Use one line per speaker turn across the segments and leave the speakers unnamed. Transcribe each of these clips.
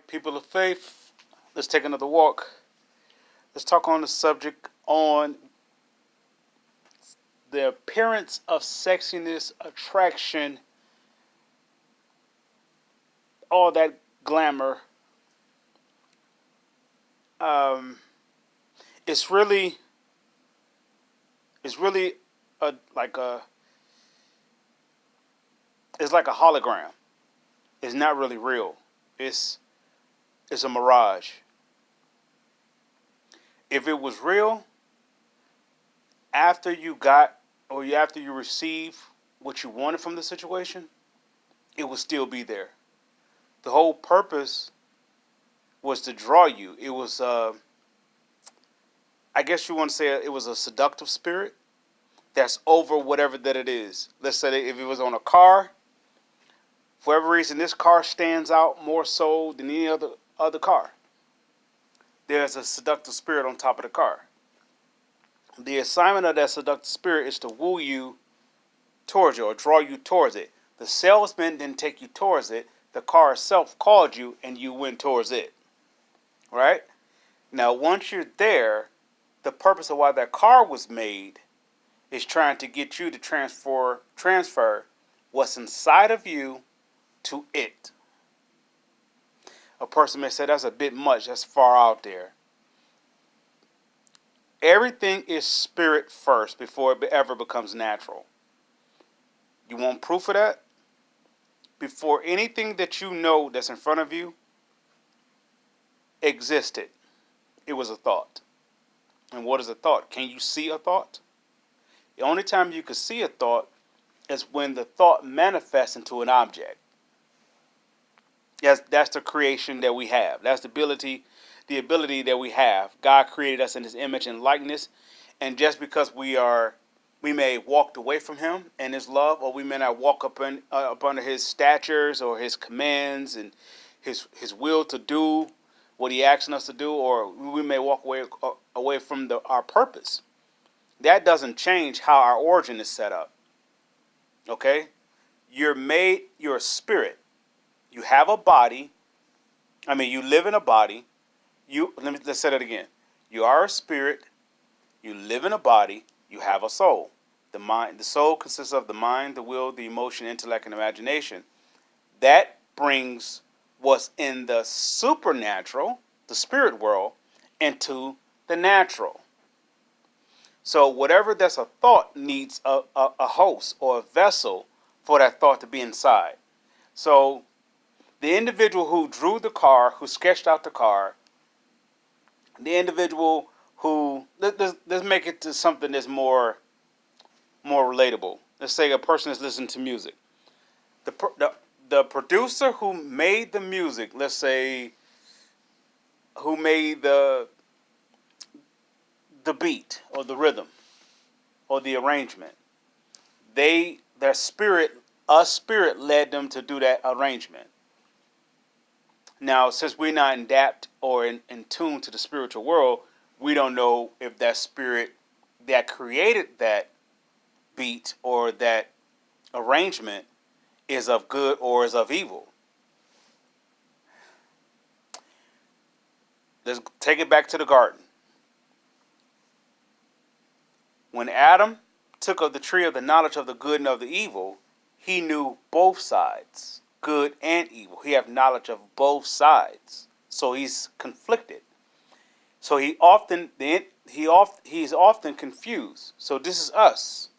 People of faith, let's take another walk. Let's talk on the subject on the appearance of sexiness, attraction, all that glamour. Um, it's really, it's really a like a, it's like a hologram. It's not really real. It's it's a mirage. If it was real, after you got after you receive what you wanted from the situation, it would still be there. The whole purpose was to draw you. It was, I guess you want to say, it was a seductive spirit that's over whatever that it is. Let's say that if it was on a car, for whatever reason, this car stands out more so than any other car. There's a seductive spirit on top of the car. The assignment of that seductive spirit is to woo you towards it or draw you towards it. The salesman didn't take you towards it. The car itself called you and you went towards it. Right? Now, once you're there, the purpose of why that car was made is trying to get you to transfer what's inside of you to it. A person may say that's a bit much, that's far out there. Everything is spirit first before it ever becomes natural. You want proof of that? Before anything that you know that's in front of you existed, it was a thought. And what is a thought? Can you see a thought? The only time you can see a thought is when the thought manifests into an object. Yes, that's the creation that we have. That's the ability that we have. God created us in His image and likeness, and just because we may walked away from Him and His love, or we may not walk up under His statutes or His commands and His will to do what He asking us to do, or we may walk away from our purpose. That doesn't change how our origin is set up. Okay, you're a spirit. You have a body. I mean, you live in a body. Let's say that again. You are a spirit. You live in a body. You have a soul. The soul consists of the mind, the will, the emotion, intellect, and imagination. That brings what's in the supernatural, the spirit world, into the natural. So whatever that's a thought needs a host or a vessel for that thought to be inside. So the individual who drew the car, who sketched out the car, the individual who, let's make it to something that's more relatable. Let's say a person is listening to music. The producer who made the music, let's say, who made the beat or the rhythm or the arrangement, a spirit led them to do that arrangement. Now, since we're not in depth or in tune to the spiritual world, we don't know if that spirit that created that beat or that arrangement is of good or is of evil. Let's take it back to the garden. When Adam took of the tree of the knowledge of the good and of the evil, he knew both sides, good and evil. He have knowledge of both sides, so he's conflicted. So he's often confused. So this is us.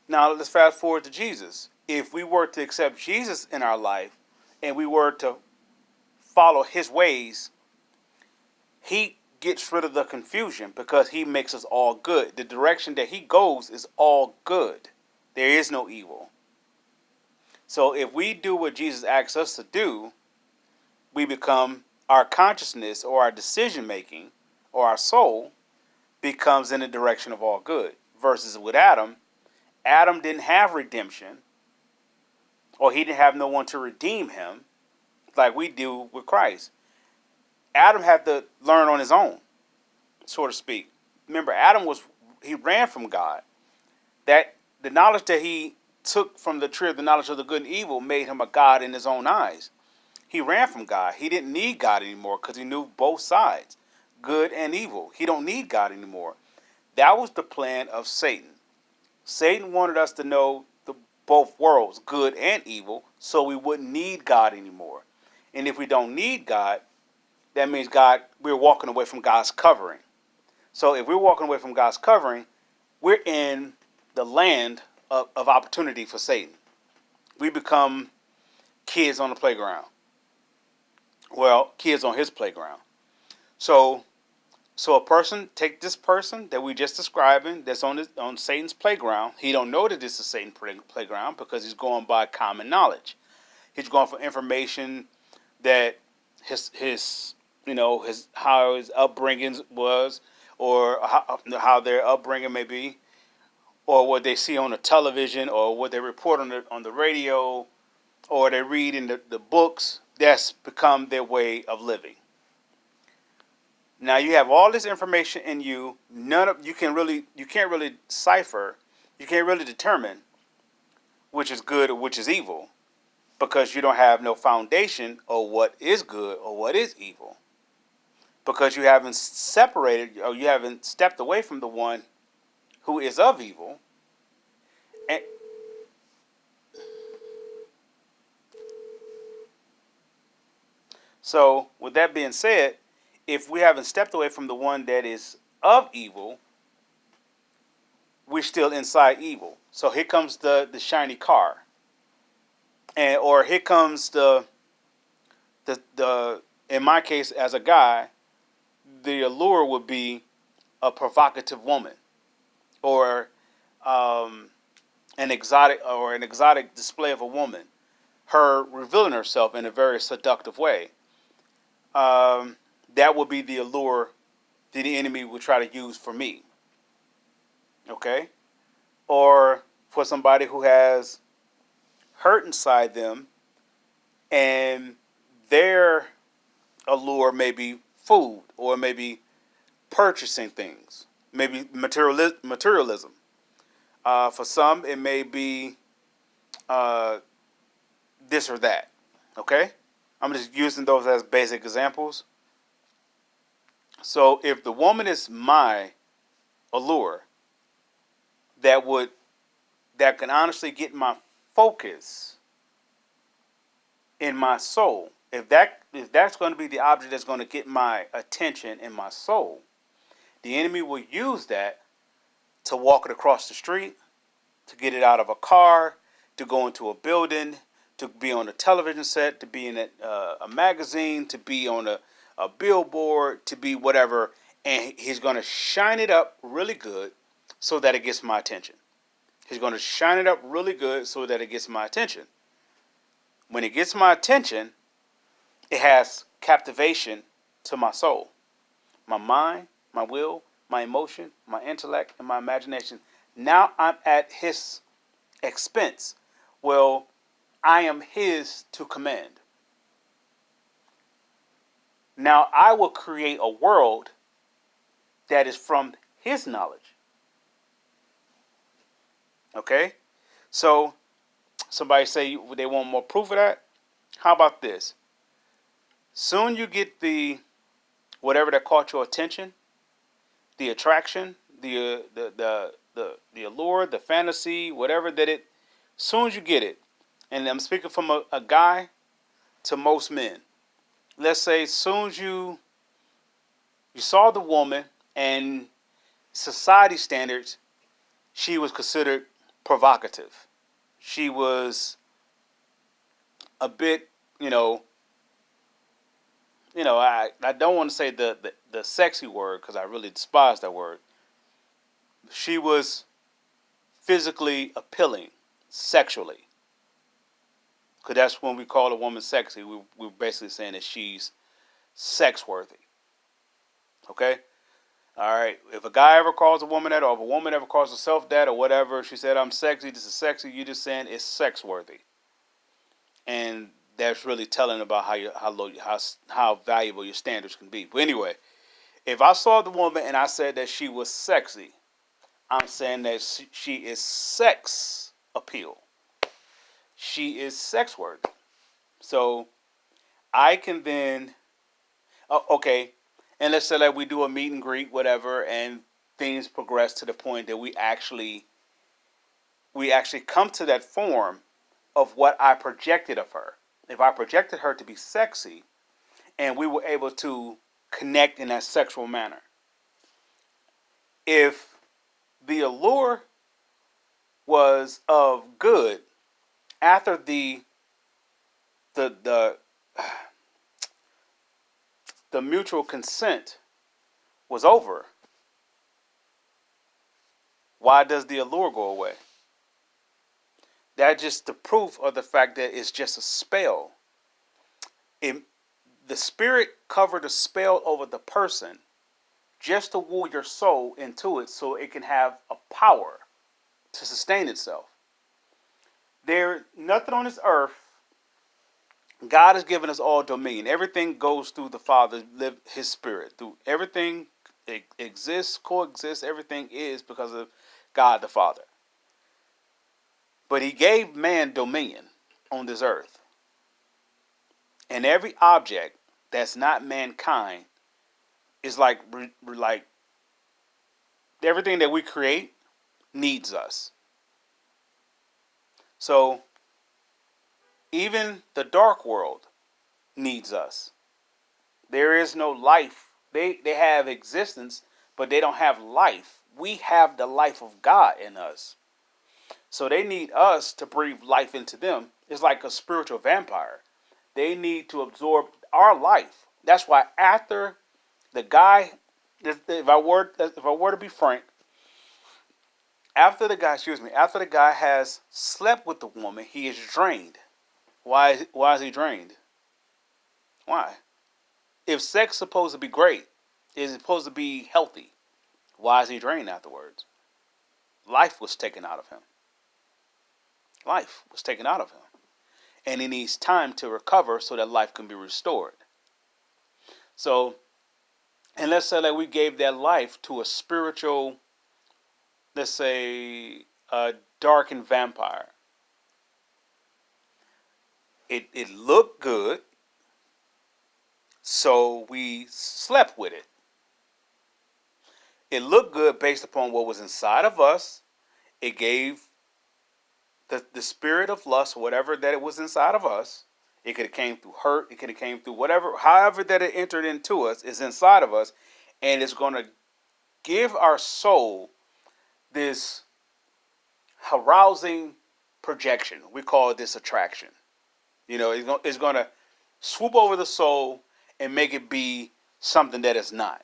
Now let's fast forward to Jesus. If we were to accept Jesus in our life and we were to follow His ways, He gets rid of the confusion because He makes us all good. The direction that He goes is all good. There is no evil. So if we do what Jesus asks us to do, we become, our consciousness or our decision making or our soul becomes in the direction of all good. Versus with Adam didn't have redemption, or he didn't have no one to redeem him like we do with Christ. Adam had to learn on his own, so to speak. Remember, he ran from God. That the knowledge that he took from the tree of the knowledge of the good and evil made him a God in his own eyes. He ran from God. He didn't need God anymore because he knew both sides, good and evil. He don't need God anymore. That was the plan of Satan. Satan wanted us to know the both worlds, good and evil, so we wouldn't need God anymore. And if we don't need God, that means we're walking away from God's covering. So if we're walking away from God's covering, we're in the land of opportunity for Satan. We become kids on the playground. Well, kids on his playground. So a person, take this person that we just describing that's on Satan's playground. He don't know that this is Satan's playground because he's going by common knowledge. He's going for information that his how his upbringing was, or how their upbringing may be, or what they see on the television, or what they report on the radio, or they read in the books. That's become their way of living. Now you have all this information in you. You can't really cipher. You can't really determine which is good or which is evil, because you don't have no foundation of what is good or what is evil, because you haven't separated, or you haven't stepped away from the one who is of evil. And so, with that being said, if we haven't stepped away from the one that is of evil, we're still inside evil. So here comes the shiny car, or here comes the in my case as a guy, the allure would be a provocative woman, or an exotic display of a woman, her revealing herself in a very seductive way. That would be the allure that the enemy would try to use for me. Okay? Or for somebody who has hurt inside them, and their allure may be food, or maybe purchasing things, maybe materialism. For some, it may be uh, this or that. Okay? I'm just using those as basic examples. So if the woman is my allure, that can honestly get my focus in my soul. If that's going to be the object that's going to get my attention in my soul, the enemy will use that to walk it across the street, to get it out of a car, to go into a building, to be on a television set, to be in a magazine, to be on a billboard, to be whatever. And he's going to shine it up really good so that it gets my attention. He's going to shine it up really good so that it gets my attention. When it gets my attention, it has captivation to my soul, my mind, my will, my emotion, my intellect, and my imagination. Now I'm at his expense. Well, I am his to command. Now I will create a world that is from his knowledge. Okay? So, somebody say they want more proof of that. How about this? Soon you get the whatever that caught your attention, the attraction, the allure, the fantasy, whatever that it. Soon as you get it, and I'm speaking from a guy to most men. Let's say soon as you saw the woman, and society standards, she was considered provocative. She was a bit, I don't want to say the sexy word, because I really despise that word. She was physically appealing, sexually. Because that's when we call a woman sexy. We're basically saying that she's sex worthy. Okay? All right. If a guy ever calls a woman that, or if a woman ever calls herself that, or whatever, she said, I'm sexy, this is sexy, you're just saying it's sex worthy. And that's really telling about how valuable your standards can be. But anyway, if I saw the woman and I said that she was sexy, I'm saying that she is sex appeal. She is sex worthy. So I can then, okay, and let's say that we do a meet and greet, whatever, and things progress to the point that we actually come to that form of what I projected of her. If I projected her to be sexy, and we were able to connect in that sexual manner, if the allure was of good after the the mutual consent was over, why does the allure go away? That's just the proof of the fact that it's just a spell. It, the spirit covered a spell over the person just to woo your soul into it so it can have a power to sustain itself. There, nothing on this earth. God has given us all dominion. Everything goes through the Father, His Spirit. Through everything exists, coexists. Everything is because of God the Father. But He gave man dominion on this earth, and every object that's not mankind is like everything that we create needs us. So even the dark world needs us. There is no life. They have existence, but they don't have life. We have the life of God in us. So they need us to breathe life into them. It's like a spiritual vampire. They need to absorb our life. That's why after the guy, if I were to be frank, after the guy has slept with the woman, he is drained. Why is he drained? Why? If sex is supposed to be great, is supposed to be healthy, why is he drained afterwards? Life was taken out of him. Life was taken out of him. And he needs time to recover so that life can be restored. So, and let's say that we gave that life to a spiritual, let's say, a darkened vampire. It looked good, so we slept with it. It looked good based upon what was inside of us. It gave the spirit of lust, whatever that it was inside of us. It could have came through hurt. It could have came through whatever, however that it entered into us is inside of us, and it's going to give our soul this arousing projection. We call this attraction. It's going to swoop over the soul and make it be something that it's not.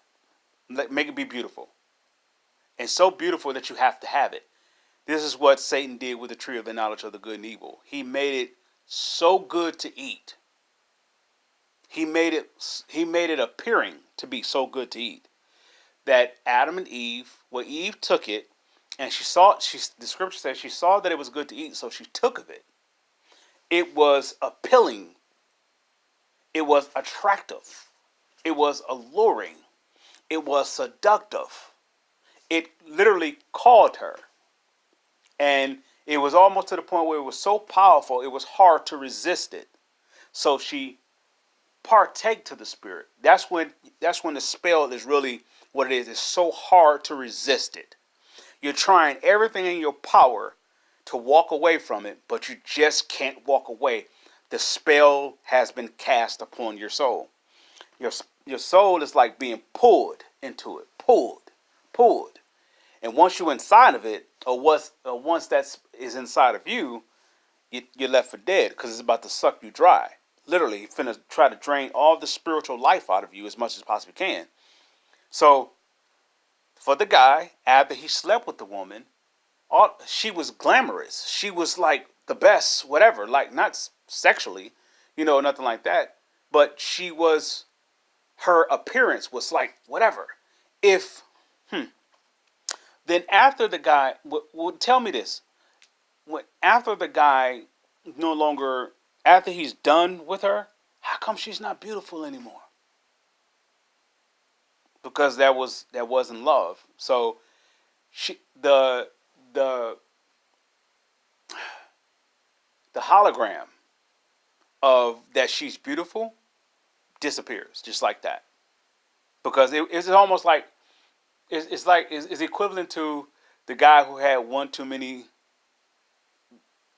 Make it be beautiful. And so beautiful that you have to have it. This is what Satan did with the tree of the knowledge of the good and evil. He made it so good to eat. He made it appearing to be so good to eat that Adam and Eve, Eve took it, and the scripture says she saw that it was good to eat, so she took of it. It was appealing. It was attractive. It was alluring. It was seductive. It literally called her. And it was almost to the point where it was so powerful, it was hard to resist it. So she partake to the spirit. That's when the spell is really what it is. It's so hard to resist it. You're trying everything in your power to walk away from it, but you just can't walk away. The spell has been cast upon your soul. Your soul is like being pulled into it. Pulled. And once you're inside of it, or once that is inside of you, you're left for dead because it's about to suck you dry. Literally, it's finna try to drain all the spiritual life out of you as much as possibly can. So, for the guy, after he slept with the woman, she was glamorous. She was like the best, whatever. Like not sexually, nothing like that. But her appearance was like whatever. Then after the guy, tell me this. After the guy no longer, after he's done with her, how come she's not beautiful anymore? Because that wasn't love. So the hologram of that she's beautiful disappears just like that. Because it's almost like it's equivalent to the guy who had one too many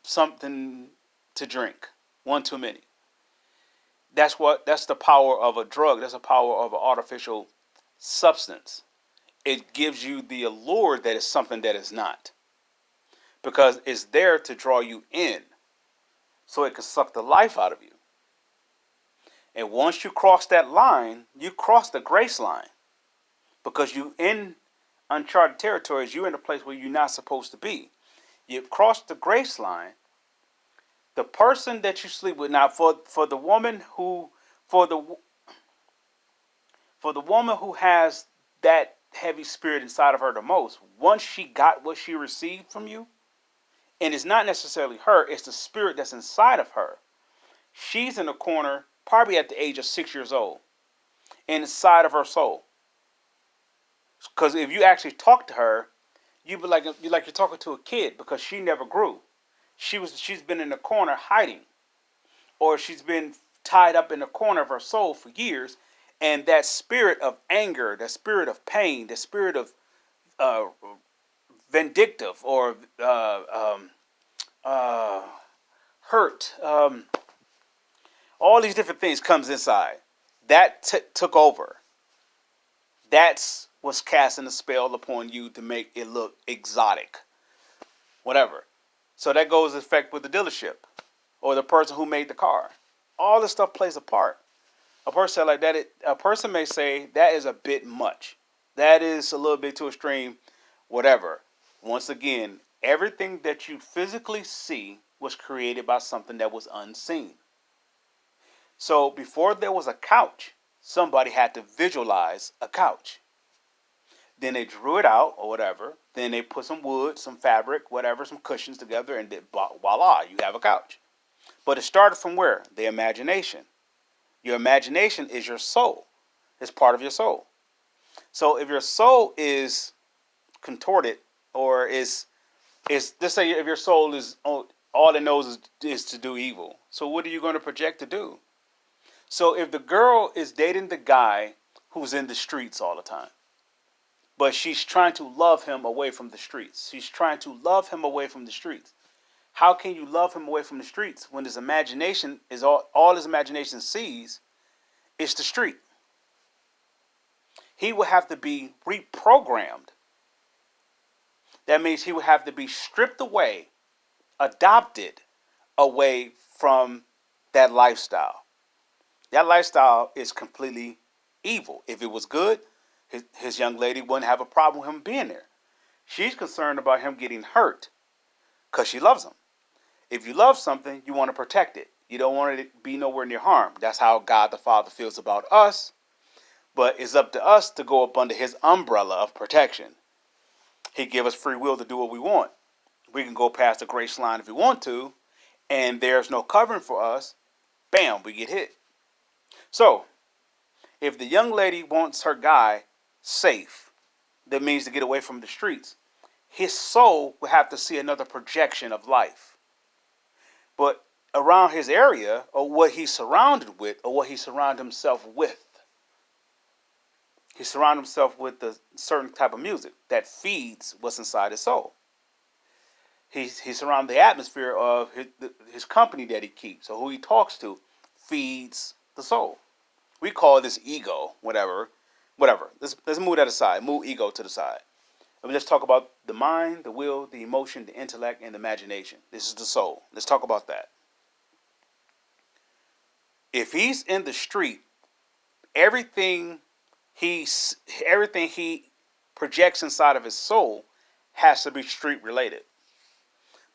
something to drink, one too many. That's the power of a drug. That's the power of an artificial substance. It gives you the allure that is something that is not, because it's there to draw you in, so it can suck the life out of you. And once you cross that line, you cross the grace line, because you in uncharted territories. You're in a place where you're not supposed to be. You cross the grace line. The person that you sleep with now, for the woman who for the for the woman who has that heavy spirit inside of her the most, once she got what she received from you, and it's not necessarily her, it's the spirit that's inside of her. She's in a corner, probably at the age of 6 years old, inside of her soul. Because if you actually talk to her, you be like you're talking to a kid, because she never grew. She's been in the corner hiding, or she's been tied up in the corner of her soul for years, and that spirit of anger, that spirit of pain, that spirit of uh, vindictive or hurt, all these different things comes inside. That took over. That's what's casting a spell upon you to make it look exotic, whatever. So that goes in effect with the dealership or the person who made the car. All this stuff plays a part. A person like that, a person may say that is a bit much. That is a little bit too extreme, whatever. Once again, everything that you physically see was created by something that was unseen. So before there was a couch, somebody had to visualize a couch. Then they drew it out or whatever. Then they put some wood, some fabric, whatever, some cushions together, and voila, you have a couch. But it started from where? The imagination. Your imagination is your soul. It's part of your soul. So if your soul is contorted, or is let's say if your soul is all it knows is to do evil. So what are you going to project to do? So if the girl is dating the guy who's in the streets all the time, but she's trying to love him away from the streets. She's trying to love him away from the streets. How can you love him away from the streets when his imagination is all his imagination sees is the street? He would have to be reprogrammed. That means he would have to be stripped away, adopted away from that lifestyle. That lifestyle is completely evil. If it was good, his young lady wouldn't have a problem with him being there. She's concerned about him getting hurt because she loves him. If you love something, you want to protect it. You don't want it to be nowhere near harm. That's how God the Father feels about us. But it's up to us to go up under his umbrella of protection. He gives us free will to do what we want. We can go past the grace line if we want to, and there's no covering for us. Bam, we get hit. So, if the young lady wants her guy safe, that means to get away from the streets, his soul will have to see another projection of life. But around his area, or what he's surrounded with, or what he surrounded himself with, he surrounded himself with a certain type of music that feeds what's inside his soul. He's surrounded the atmosphere of his company that he keeps, or who he talks to, feeds the soul. We call this ego, whatever. Let's move that aside. Move ego to the side. And let's talk about the mind, the will, the emotion, the intellect, and the imagination. This is the soul. Let's talk about that. If he's in the street, everything he projects inside of his soul has to be street related.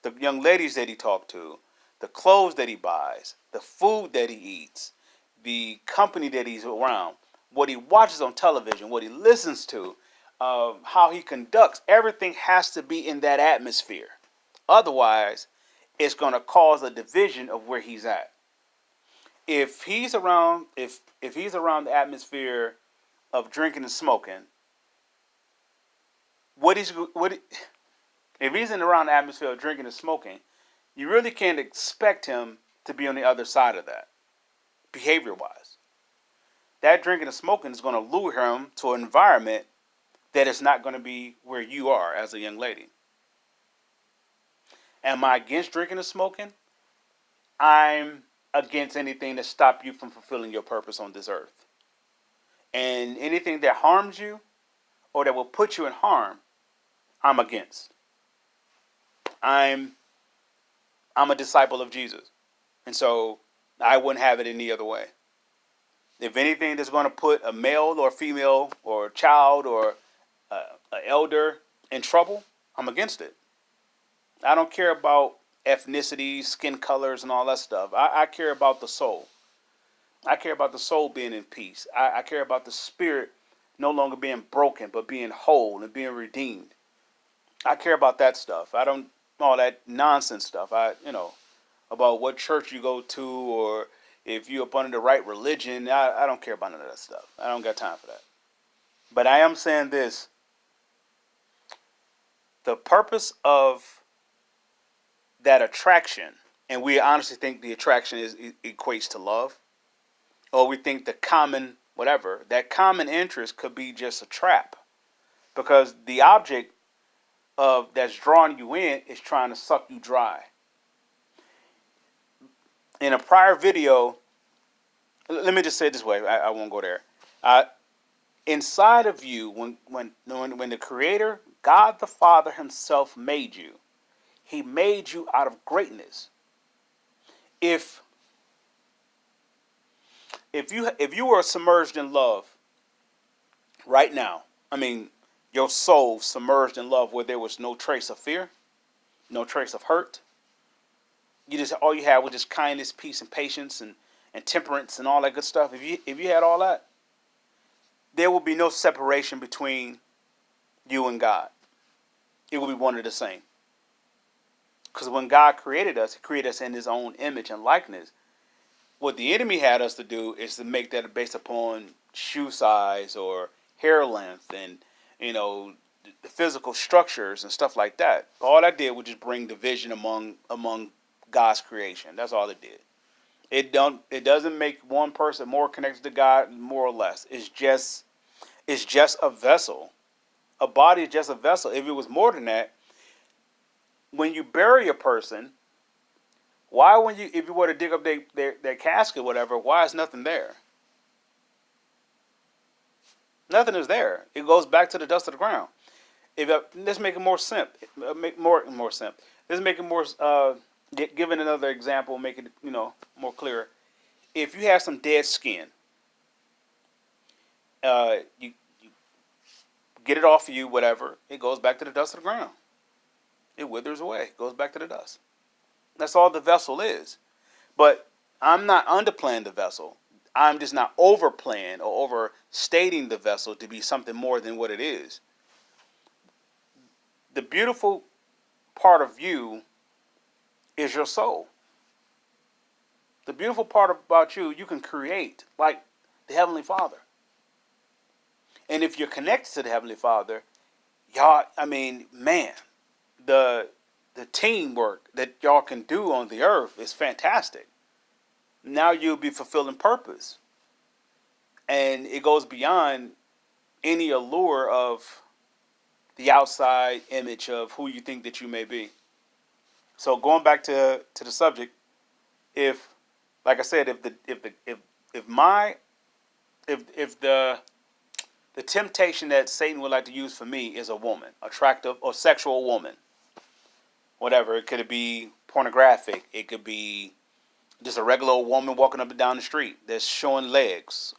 The young ladies that he talks to, the clothes that he buys, the food that he eats, the company that he's around, what he watches on television, what he listens to, how he conducts, everything has to be in that atmosphere. Otherwise, it's going to cause a division of where he's at. If he's around the atmosphere of drinking and smoking, if he's in around the atmosphere of drinking and smoking, you really can't expect him to be on the other side of that, behavior-wise. that drinking and smoking is going to lure him to an environment that is not going to be where you are as a young lady. Am I against drinking and smoking? I'm against anything that stop you from fulfilling your purpose on this earth. And anything that harms you or that will put you in harm, I'm against. I'm I'm a disciple of Jesus. And so I wouldn't have it any other way. If anything that's going to put a male or female or a child or an elder in trouble, I'm against it. I don't care about ethnicity, skin colors, and all that stuff. I care about the soul. I care about the soul being in peace. I care about the spirit no longer being broken, but being whole and being redeemed. I care about that stuff. I don't all that nonsense stuff. About what church you go to or if you're up under the right religion. I don't care about none of that stuff. I don't got time for that. But I am saying this: the purpose of that attraction, and we honestly think the attraction equates to love, or we think the common whatever, that common interest could be just a trap, because the object of that's drawing you in is trying to suck you dry. In a prior video, let me just say it this way. I won't go there. Inside of you, when the Creator, God the Father Himself made you, He made you out of greatness. If you were submerged in love right now, I mean, your soul submerged in love where there was no trace of fear, no trace of hurt. All you had was just kindness, peace, and patience, and temperance, and all that good stuff. If you had all that, there will be no separation between you and God. It will be one and the same. Because when God created us, He created us in His own image and likeness. What the enemy had us to do is to make that based upon shoe size or hair length and the physical structures and stuff like that. All that did was just bring division among God's creation. That's all it did. It doesn't make one person more connected to God more or less. It's just a vessel. A body is just a vessel. If it was more than that, when you bury a person, if you were to dig up their casket, whatever, why is nothing there? Nothing is there. It goes back to the dust of the ground. Let's make it more simple. Make more simple. Let's make it more. Giving another example, make it more clear. If you have some dead skin, you get it off of you, whatever. It goes back to the dust of the ground. It withers away. It goes back to the dust. That's all the vessel is. But I'm not underplaying the vessel. I'm just not overplaying or overstating the vessel to be something more than what it is. The beautiful part of you is your soul. The beautiful part about you can create like the Heavenly Father. And if you're connected to the Heavenly Father, the teamwork that y'all can do on the earth is fantastic. Now you'll be fulfilling purpose. And it goes beyond any allure of the outside image of who you think that you may be. So going back to the subject, if the temptation that Satan would like to use for me is a woman, attractive or sexual woman, whatever. It could be pornographic. It could be just a regular old woman walking up and down the street that's showing legs,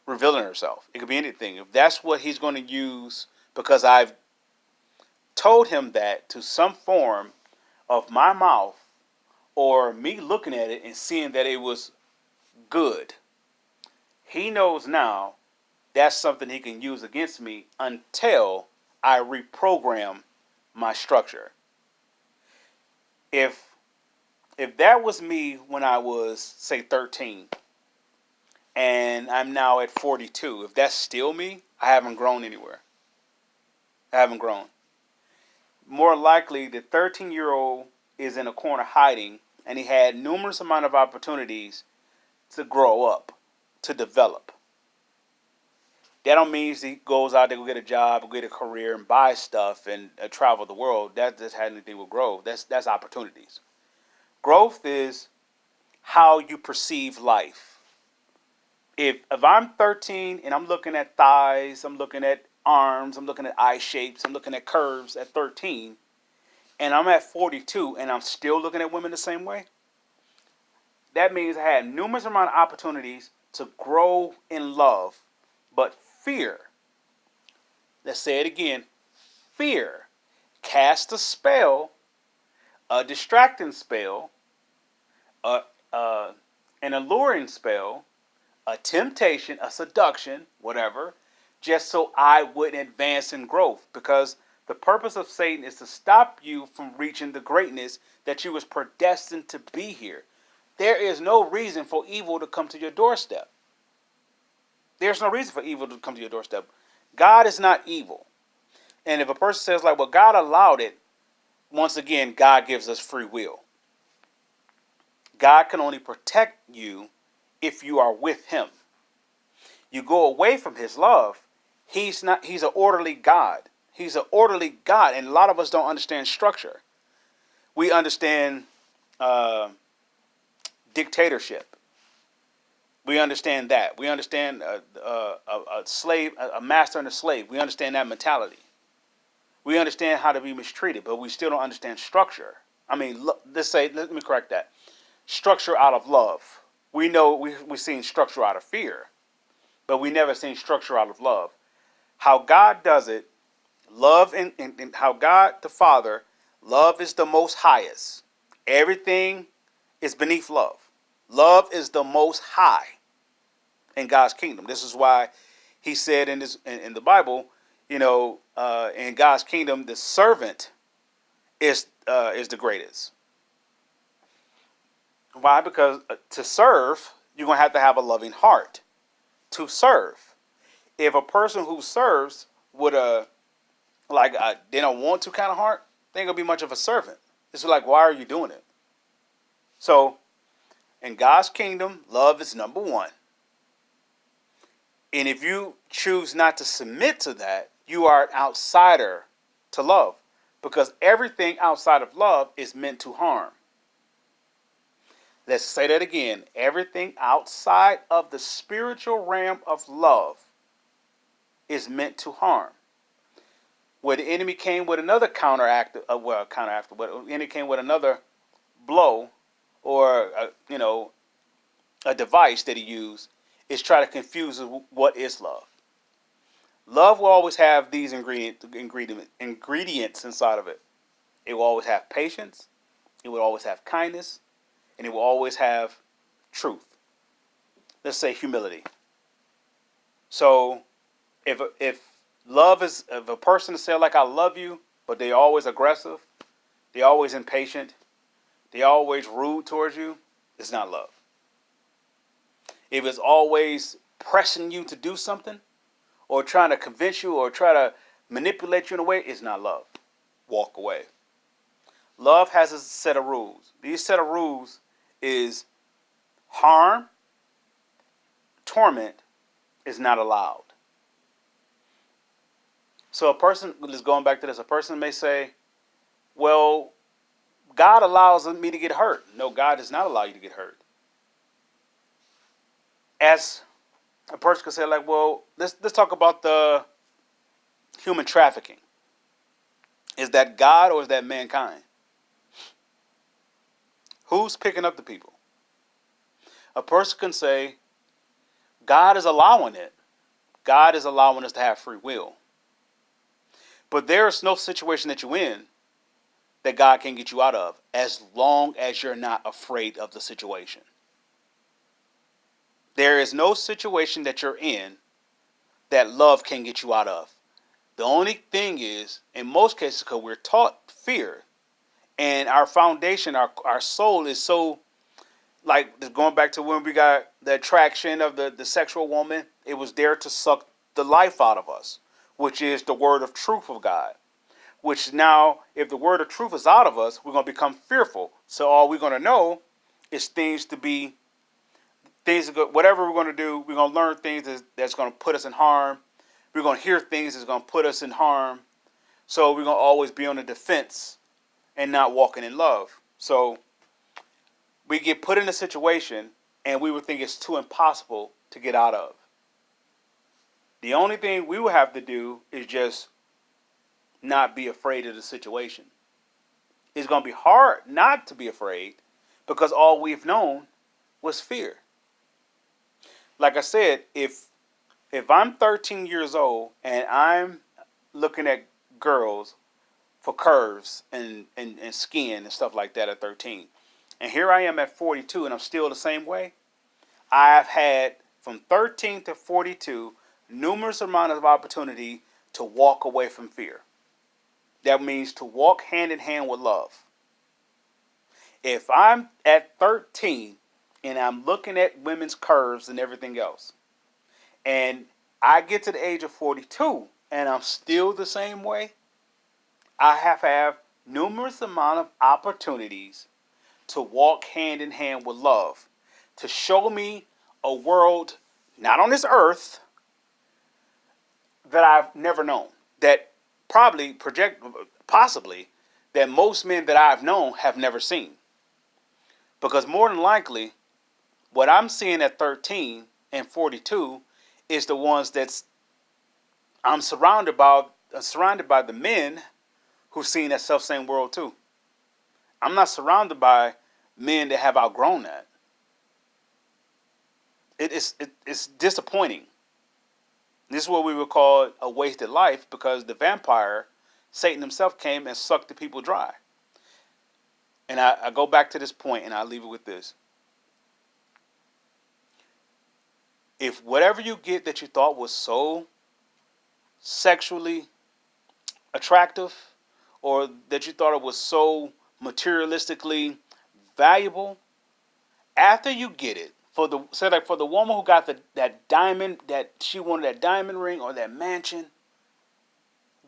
revealing herself. It could be anything. If that's what he's going to use, because I've told him that to some form of my mouth or me looking at it and seeing that it was good, he knows now that's something he can use against me until I reprogram my structure. If that was me when I was, say, 13, and I'm now at 42, if that's still me, I haven't grown anywhere. I haven't grown. More likely, the 13-year-old is in a corner hiding, and he had numerous amount of opportunities to grow up, to develop. That don't mean he goes out there, go get a job, go get a career, and buy stuff and travel the world. That just has anything with growth. That's opportunities. Growth is how you perceive life. If I'm 13 and I'm looking at thighs, I'm looking at arms, I'm looking at eye shapes, I'm looking at curves at 13, and I'm at 42 and I'm still looking at women the same way, that means I had numerous amount of opportunities to grow in love, but fear, let's say it again, fear cast a spell, a distracting spell, a, an alluring spell, a temptation, a seduction, whatever, just so I wouldn't advance in growth. Because the purpose of Satan is to stop you from reaching the greatness that you was predestined to be here. There is no reason for evil to come to your doorstep. There's no reason for evil to come to your doorstep. God is not evil. And if a person says like, well, God allowed it, once again, God gives us free will. God can only protect you if you are with him. You go away from his love, he's an orderly God. He's an orderly God, and a lot of us don't understand structure. We understand dictatorship. We understand that. We understand a slave, a master and a slave. We understand that mentality. We understand how to be mistreated, but we still don't understand structure. I mean, let me correct that. Structure out of love. We know we've seen structure out of fear, but we never seen structure out of love. How God does it, love and how God the Father, love is the most highest. Everything is beneath love. Love is the most high in God's kingdom. This is why he said in the Bible, in God's kingdom, the servant is the greatest. Why? Because to serve, you're going to have a loving heart to serve. If a person who serves with they don't want to kind of heart, they ain't going to be much of a servant. It's like, why are you doing it? So, in God's kingdom, love is number one. And if you choose not to submit to that, you are an outsider to love. Because everything outside of love is meant to harm. Let's say that again. Everything outside of the spiritual realm of love is meant to harm. Where the enemy came with another counteract, but the enemy came with another blow or, a device that he used is try to confuse what is love. Love will always have these ingredients inside of it. It will always have patience. It will always have kindness. And it will always have truth. Let's say humility. So if a person say like I love you, but they're always aggressive, they're always impatient, they're always rude towards you, it's not love. If it's always pressing you to do something, or trying to convince you, or try to manipulate you in a way, it's not love. Walk away. Love has a set of rules. These set of rules is harm, torment is not allowed. So a person, just going back to this, a person may say, well, God allows me to get hurt. No, God does not allow you to get hurt. As a person could say, like, well, let's talk about the human trafficking. Is that God or is that mankind? Who's picking up the people? A person can say, God is allowing it. God is allowing us to have free will. But there is no situation that you're in that God can get you out of as long as you're not afraid of the situation. There is no situation that you're in that love can get you out of. The only thing is, in most cases, because we're taught fear, and our foundation, our soul is so, like going back to when we got the attraction of the sexual woman, it was there to suck the life out of us, which is the word of truth of God. Which now, if the word of truth is out of us, we're going to become fearful. So all we're going to know is whatever we're going to do, we're going to learn things that's going to put us in harm, We're going to hear things that's going to put us in harm. So we're going to always be on the defense and not walking in love. So we get put in a situation and we would think it's too impossible to get out of. The only thing we will have to do is just not be afraid of the situation. It's going to be hard not to be afraid because all we've known was fear. Like I said, if I'm 13 years old and I'm looking at girls for curves and skin and stuff like that at 13, and here I am at 42 and I'm still the same way, I've had from 13 to 42 numerous amount of opportunity to walk away from fear. That means to walk hand in hand with love. If I'm at 13 and I'm looking at women's curves and everything else, and I get to the age of 42 and I'm still the same way, I have had numerous amount of opportunities to walk hand in hand with love, to show me a world not on this earth that I've never known, that possibly that most men that I've known have never seen. Because more than likely, what I'm seeing at 13 and 42 is the ones that's I'm surrounded by the men who've seen that self same world too. I'm not surrounded by men that have outgrown that. It's disappointing. This is what we would call a wasted life because the vampire, Satan himself, came and sucked the people dry. And I go back to this point and I leave it with this. If whatever you get that you thought was so sexually attractive or that you thought it was so materialistically valuable, after you get it, for the woman who got that diamond, that she wanted that diamond ring or that mansion,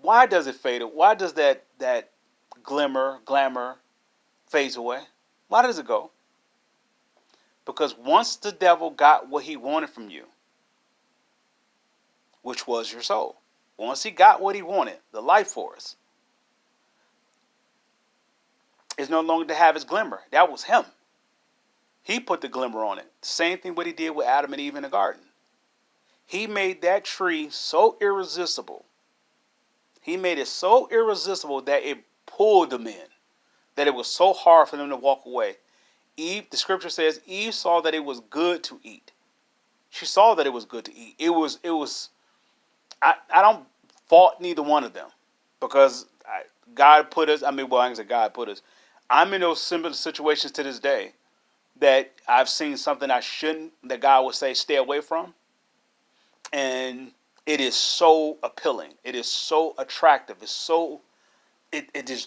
why does it fade? Why does that glamour fades away? Why does it go? Because once the devil got what he wanted from you, which was your soul, once he got what he wanted, the life force, is no longer to have his glimmer. That was him. He put the glimmer on it. Same thing what he did with Adam and Eve in the garden. He made that tree so irresistible. He made it so irresistible that it pulled them in. That it was so hard for them to walk away. Eve, the scripture says, Eve saw that it was good to eat. She saw that it was good to eat. I don't fault neither one of them. Because God put us, I ain't gonna say God put us. I'm in those similar situations to this day that I've seen something I shouldn't, that God would say stay away from. And it is so appealing. It is so attractive. It just